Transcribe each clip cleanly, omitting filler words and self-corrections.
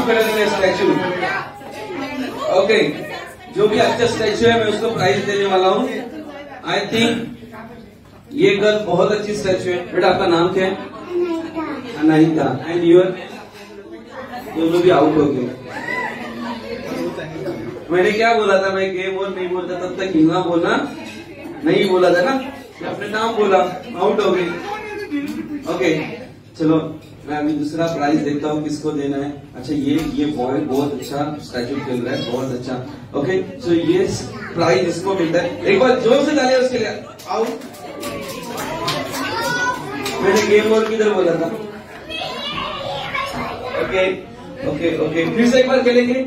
Colour में statue. Okay, जो भी अच्छा स्टैचू है मैं उसको प्राइज देने वाला हूँ। आई थिंक ये गर्ल बहुत अच्छी स्टैचू है। बेटा आपका नाम क्या है? अनाहिता। And your? दोनों भी आउट हो गए। मैंने क्या बोला था, मैं गेम और नहीं बोलता तब तक हिलना बोलना नहीं बोला था ना, अपने नाम बोला, आउट हो गई। ओके चलो मैं अभी दूसरा प्राइज देखता हूँ किसको देना है। अच्छा ये बॉय बहुत अच्छा स्टैचू खेल रहा है, बहुत अच्छा। ओके सो ये प्राइज इसको मिलता है। एक बार जोर से डालिए उसके लिए। आउट। मैंने गेम और किधर बोला था? ओके ओके ओके, फिर से एक बार खेलेंगे।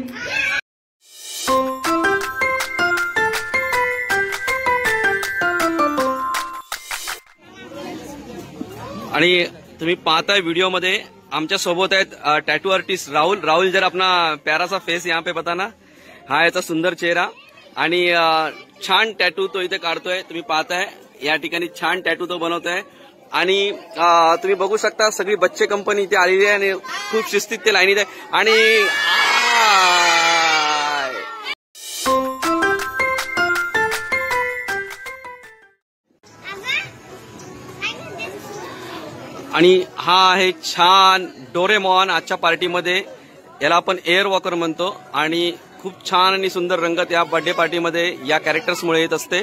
आणि तुम्ही पाहताय व्हिडिओमध्ये आमच्या सोबत आहेत टॅटू आर्टिस्ट राहुल। राहुल जर अपना प्यारा सा फेस यहाँ पे बताना। हा याचा सुंदर चेहरा आणि छान टॅटू तो इथे काढतोय। तुम्ही पाहताय या ठिकाणी छान टॅटू तो बनवतोय आणि तुम्ही बघू शकता सगळी बच्चे कंपनी इथे आलेली आहे आणि खूप शिस्तीत ते लाईनीत आहे आणि आणि हा आहे छान डोरेमॉन आजच्या पार्टीमध्ये। याला आपण एअर वॉकर म्हणतो आणि खूप छान आणि सुंदर रंगत या बर्थडे पार्टीमध्ये या कॅरेक्टर्समुळे येत असते।